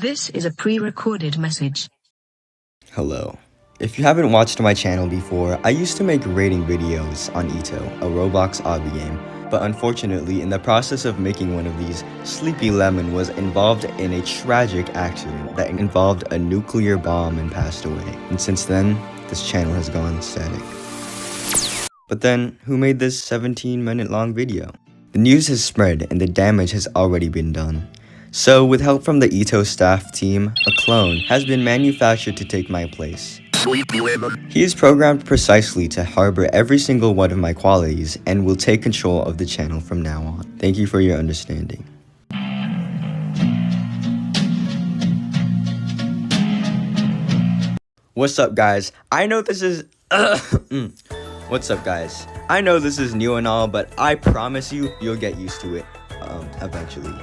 This is a pre-recorded message. Hello. If you haven't watched my channel before, I used to make rating videos on EToH, a Roblox obby game, but unfortunately, in the process of making one of these, sleepylemon was involved in a tragic accident that involved a nuclear bomb and passed away. And since then, this channel has gone static. But then, who made this 17-minute long video? The news has spread and the damage has already been done. So, with help from the EToH staff team, a clone has been manufactured to take my place. He is programmed precisely to harbor every single one of my qualities and will take control of the channel from now on. Thank you for your understanding. What's up, guys? I know this is What's up, guys? I know this is new and all, but I promise you'll get used to it eventually.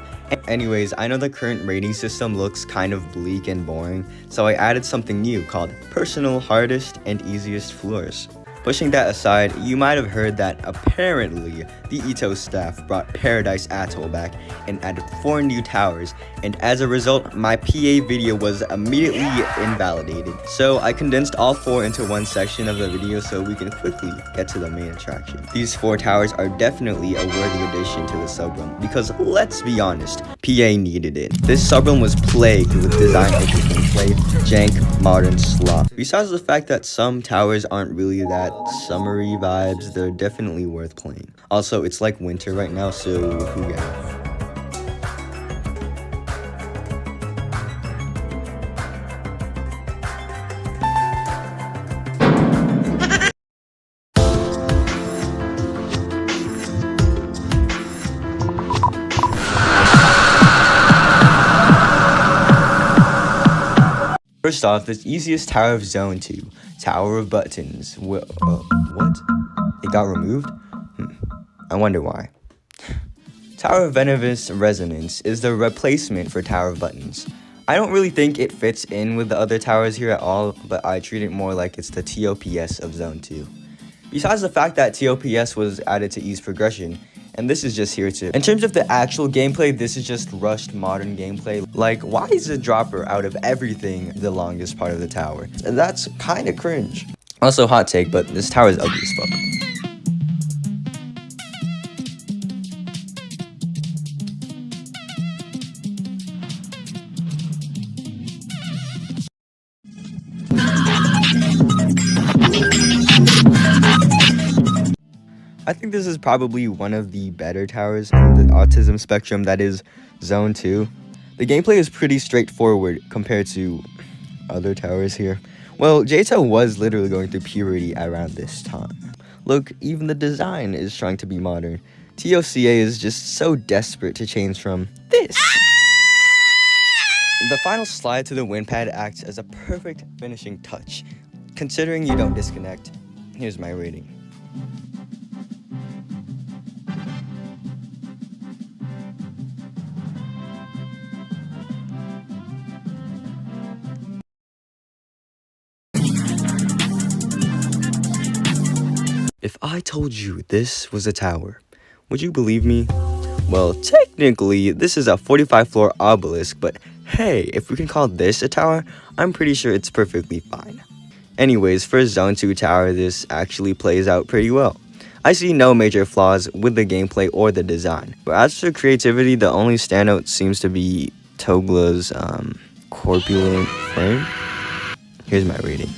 Anyways, I know the current rating system looks kind of bleak and boring, so I added something new called personal hardest and easiest floors. Pushing that aside, you might have heard that apparently the EToH staff brought Paradise Atoll back and added 4 new towers, and as a result, my PA video was immediately invalidated. So I condensed all 4 into one section of the video so we can quickly get to the main attraction. These 4 towers are definitely a worthy addition to the subrealm, because let's be honest, PA needed it. This subrealm was plagued with design gameplay, jank, modern slop. Besides the fact that some towers aren't really that summery vibes, they're definitely worth playing. Also, it's like winter right now, so who gives? First off, the easiest tower of Zone 2, Tower of Buttons. What? It got removed? I wonder why. Tower of Venomous Resonance is the replacement for Tower of Buttons. I don't really think it fits in with the other towers here at all, but I treat it more like it's the TOPS of Zone 2. Besides the fact that TOPS was added to ease progression, and this is just here too. In terms of the actual gameplay, this is just rushed modern gameplay. Like, why is the dropper out of everything the longest part of the tower? That's kind of cringe. Also, hot take, but this tower is ugly as fuck. I think this is probably one of the better towers in the autism spectrum, that is Zone 2. The gameplay is pretty straightforward compared to other towers here. Well, JToH was literally going through puberty around this time. Look, even the design is trying to be modern. TOCA is just so desperate to change from this. The final slide to the wind pad acts as a perfect finishing touch. Considering you don't disconnect, here's my rating. If I told you this was a tower, would you believe me? Well, technically, this is a 45-floor obelisk, but hey, if we can call this a tower, I'm pretty sure it's perfectly fine. Anyways, for Zone 2 tower, this actually plays out pretty well. I see no major flaws with the gameplay or the design, but as for creativity, the only standout seems to be Togla's corpulent frame. Here's my rating.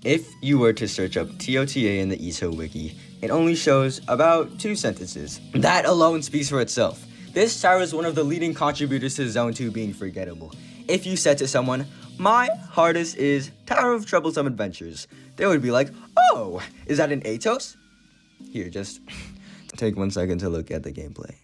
If you were to search up TOTA in the EToH wiki, it only shows about 2 sentences. That alone speaks for itself. This tower is one of the leading contributors to Zone 2 being forgettable. If you said to someone, my hardest is Tower of Troublesome Adventures, they would be like, oh, is that an EToH? Here, just take 1 second to look at the gameplay.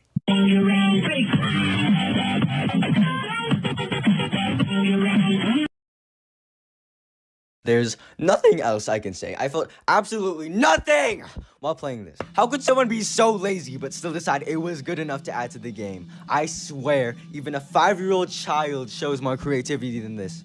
There's nothing else I can say. I felt absolutely nothing while playing this. How could someone be so lazy but still decide it was good enough to add to the game? I swear, even a 5-year-old child shows more creativity than this.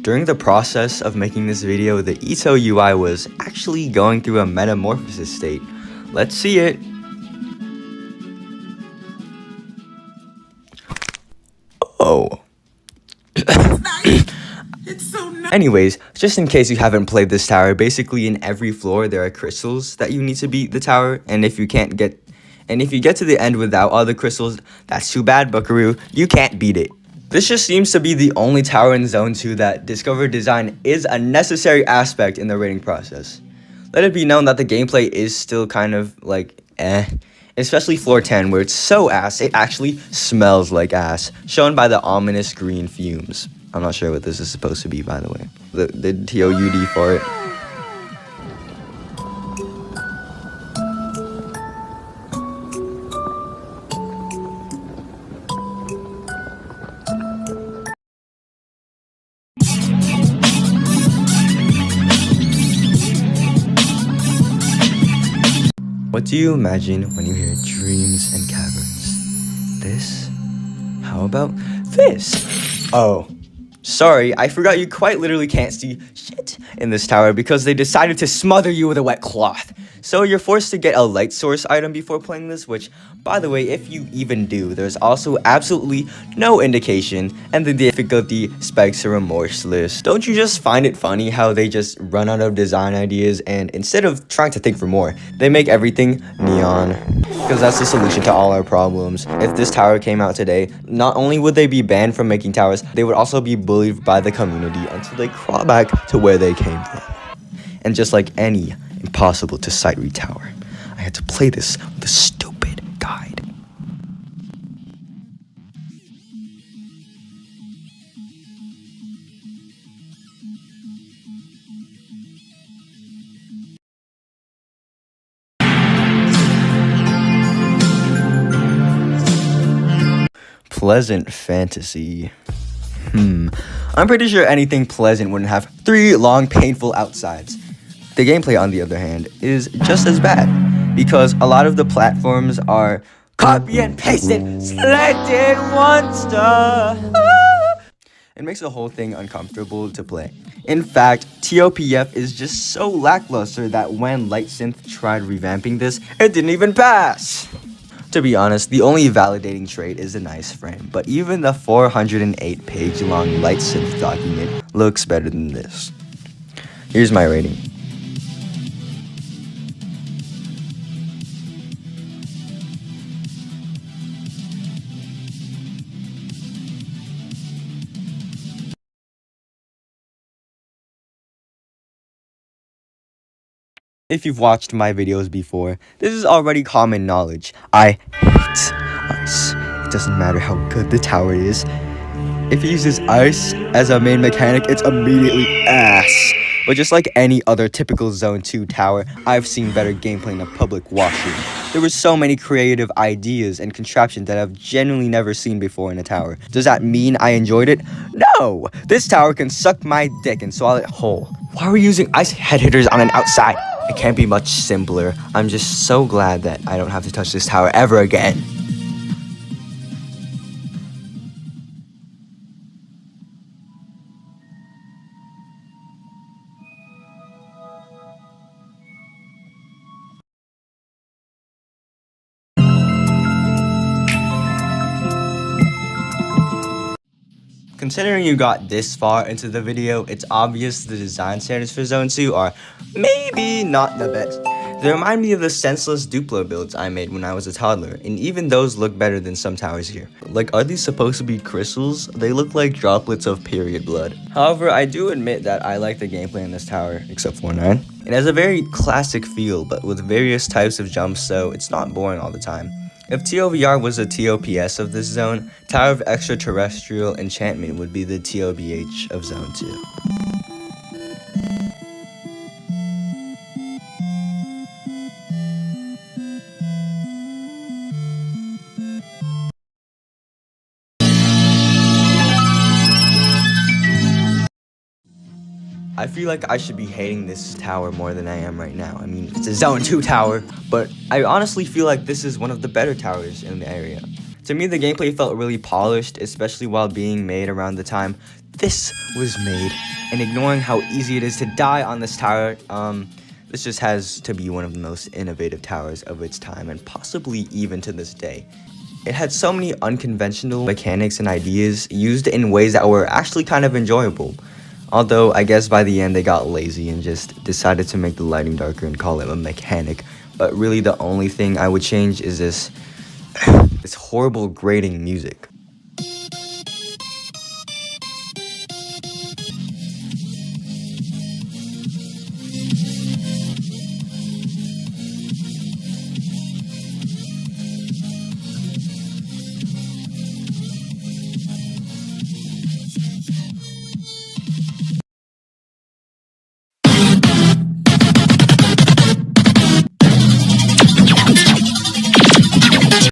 During the process of making this video, the EToH UI was actually going through a metamorphosis state. Let's see it. Oh. Anyways, just in case you haven't played this tower, basically in every floor there are crystals that you need to beat the tower, and if you get to the end without all the crystals, that's too bad, buckaroo. You can't beat it. This just seems to be the only tower in Zone 2 that Discover design is a necessary aspect in the rating process. Let it be known that the gameplay is still kind of like especially floor 10 where it's so ass it actually smells like ass, shown by the ominous green fumes. I'm not sure what this is supposed to be, by the way. The TOUD for it. What do you imagine when you hear dreams and caverns? This? How about this? Oh, sorry, I forgot you quite literally can't see shit in this tower because they decided to smother you with a wet cloth. So you're forced to get a light source item before playing this, which, by the way, if you even do, there's also absolutely no indication, and the difficulty spikes are remorseless. Don't you just find it funny how they just run out of design ideas and instead of trying to think for more, they make everything neon? Because that's the solution to all our problems. If this tower came out today, not only would they be banned from making towers, they would also be bullied by the community until they crawl back to where they came from. And just like any impossible to sight read tower, I had to play this with a stupid guide. Pleasant fantasy. I'm pretty sure anything pleasant wouldn't have 3 long, painful outsides. The gameplay, on the other hand, is just as bad, because a lot of the platforms are copy and pasted, selected one star. It makes the whole thing uncomfortable to play. In fact, TOPF is just so lackluster that when Lightsynth tried revamping this, it didn't even pass. To be honest, the only validating trait is a nice frame, but even the 408-page long Lightsynth document looks better than this. Here's my rating. If you've watched my videos before, this is already common knowledge. I hate ice. It doesn't matter how good the tower is. If it uses ice as a main mechanic, it's immediately ass. But just like any other typical Zone 2 tower, I've seen better gameplay in a public washroom. There were so many creative ideas and contraptions that I've genuinely never seen before in a tower. Does that mean I enjoyed it? No! This tower can suck my dick and swallow it whole. Why are we using ice head hitters on an outside? It can't be much simpler. I'm just so glad that I don't have to touch this tower ever again. Considering you got this far into the video, it's obvious the design standards for Zone 2 are maybe not the best. They remind me of the senseless Duplo builds I made when I was a toddler, and even those look better than some towers here. Like, are these supposed to be crystals? They look like droplets of period blood. However, I do admit that I like the gameplay in this tower, except for 9. It has a very classic feel, but with various types of jumps, so it's not boring all the time. If TOVR was a TOPS of this zone, Tower of Extraterrestrial Enchantment would be the TOBH of Zone 2. I feel like I should be hating this tower more than I am right now. I mean, it's a Zone 2 tower, but I honestly feel like this is one of the better towers in the area. To me, the gameplay felt really polished, especially while being made around the time this was made. And ignoring how easy it is to die on this tower, this just has to be one of the most innovative towers of its time, and possibly even to this day. It had so many unconventional mechanics and ideas used in ways that were actually kind of enjoyable. Although, I guess by the end they got lazy and just decided to make the lighting darker and call it a mechanic. But really the only thing I would change is this horrible grating music.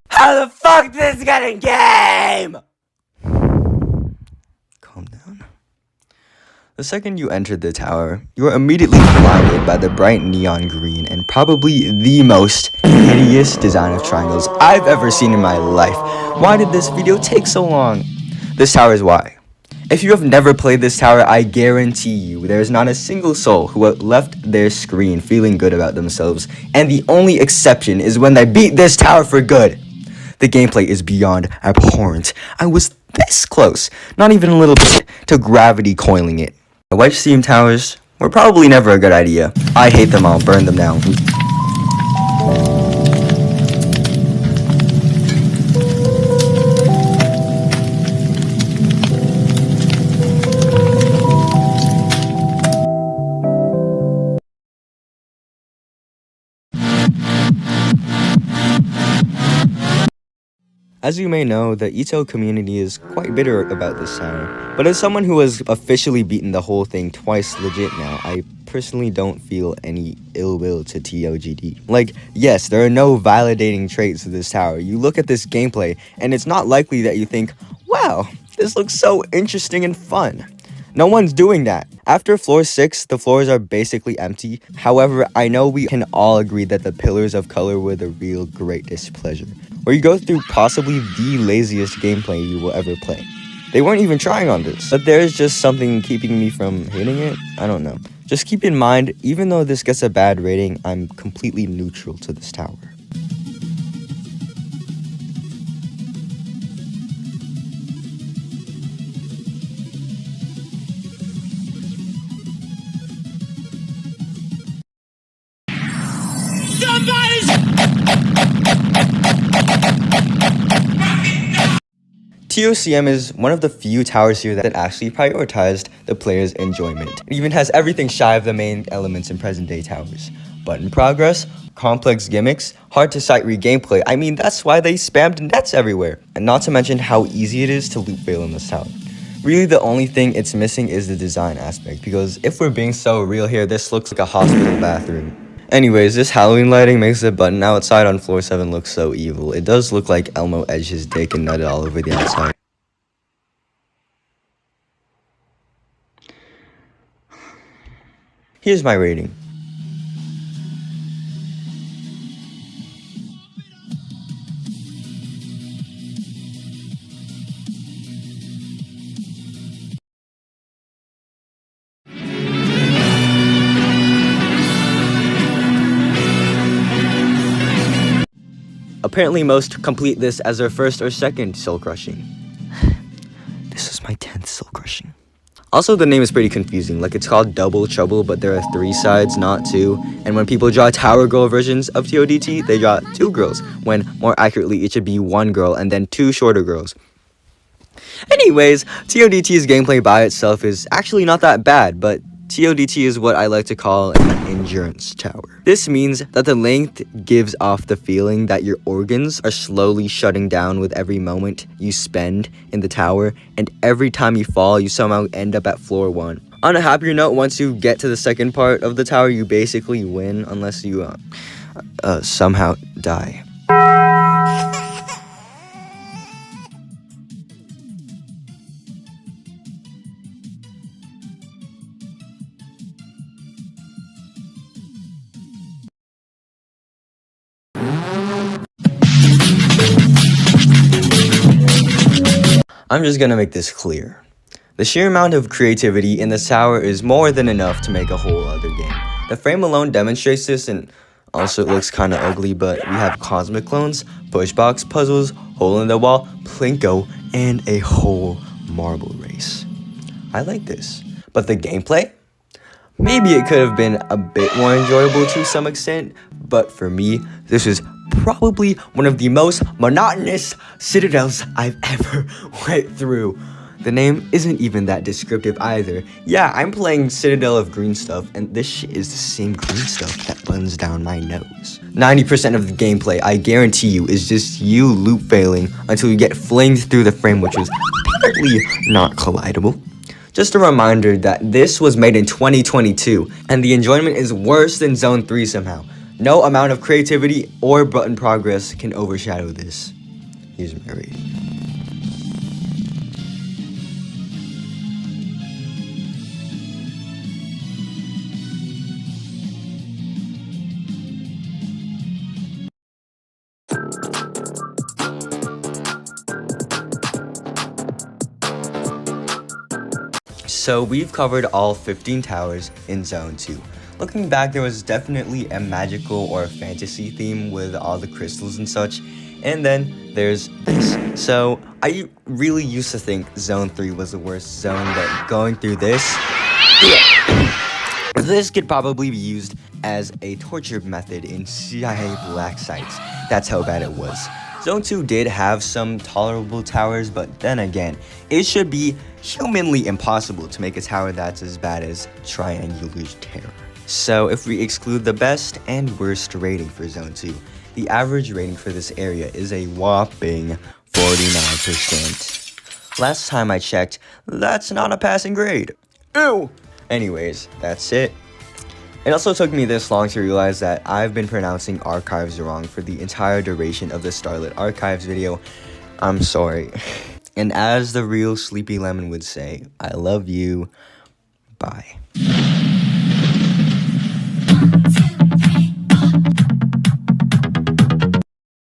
How the fuck this get in game? Calm down. The second you entered the tower, you were immediately blinded by the bright neon green and probably the most hideous design of triangles I've ever seen in my life. Why did this video take so long? This tower is why. If you have never played this tower, I guarantee you there is not a single soul who left their screen feeling good about themselves, and the only exception is when they beat this tower for good. The gameplay is beyond abhorrent. I was this close, not even a little bit, to gravity coiling it. The wedge seam towers were probably never a good idea. I hate them all, burn them down. As you may know, the EToH community is quite bitter about this tower, but as someone who has officially beaten the whole thing twice legit now, I personally don't feel any ill will to TOGD. Like, yes, there are no validating traits to this tower. You look at this gameplay, and it's not likely that you think, wow, this looks so interesting and fun. No one's doing that. After floor 6, the floors are basically empty. However, I know we can all agree that the pillars of color were the real great displeasure, where you go through possibly the laziest gameplay you will ever play. They weren't even trying on this, but there's just something keeping me from hating it. I don't know. Just keep in mind, even though this gets a bad rating, I'm completely neutral to this tower. TOCM is one of the few towers here that actually prioritized the player's enjoyment. It even has everything shy of the main elements in present-day towers. Button progress, complex gimmicks, hard-to-sight-read gameplay. I mean, that's why they spammed nets everywhere. And not to mention how easy it is to loop fail in this tower. Really, the only thing it's missing is the design aspect, because if we're being so real here, this looks like a hospital bathroom. Anyways, this Halloween lighting makes the button outside on floor 7 look so evil. It does look like Elmo edged his dick and nutted all over the outside. Here's my rating. Apparently most complete this as their first or second soul crushing. This is my 10th soul crushing. Also, the name is pretty confusing. Like, it's called Double Trouble, but there are 3 sides, not 2. And when people draw Tower Girl versions of TODT, they draw 2 girls, when more accurately it should be 1 girl and then 2 shorter girls. Anyways, TODT's gameplay by itself is actually not that bad, but TODT is what I like to call an endurance tower. This means that the length gives off the feeling that your organs are slowly shutting down with every moment you spend in the tower, and every time you fall, you somehow end up at floor 1. On a happier note, once you get to the second part of the tower, you basically win unless you somehow die. I'm just gonna make this clear. The sheer amount of creativity in this tower is more than enough to make a whole other game. The frame alone demonstrates this, and also it looks kinda ugly, but we have cosmic clones, pushbox puzzles, hole in the wall, plinko, and a whole marble race. I like this. But the gameplay? Maybe it could have been a bit more enjoyable to some extent, but for me, this is probably one of the most monotonous Citadels I've ever went through. The name isn't even that descriptive either. Yeah, I'm playing Citadel of green stuff, and this shit is the same green stuff that runs down my nose. 90% of the gameplay, I guarantee you, is just you loop failing until you get flinged through the frame, which was apparently not collidable. Just a reminder that this was made in 2022, and the enjoyment is worse than Zone 3 somehow. No amount of creativity or button progress can overshadow this. Here's my rating. So we've covered all 15 towers in Zone 2. Looking back, there was definitely a magical or fantasy theme with all the crystals and such. And then there's this. So I really used to think Zone 3 was the worst zone, but going through this, this could probably be used as a torture method in CIA black sites. That's how bad it was. Zone 2 did have some tolerable towers, but then again, it should be humanly impossible to make a tower that's as bad as Triangular Terror. So if we exclude the best and worst rating for Zone 2, the average rating for this area is a whopping 49%. Last time I checked, that's not a passing grade. Ew! Anyways, that's it. It also took me this long to realize that I've been pronouncing archives wrong for the entire duration of the Starlit Archives video. I'm sorry. And as the real Sleepy Lemon would say, I love you. Bye.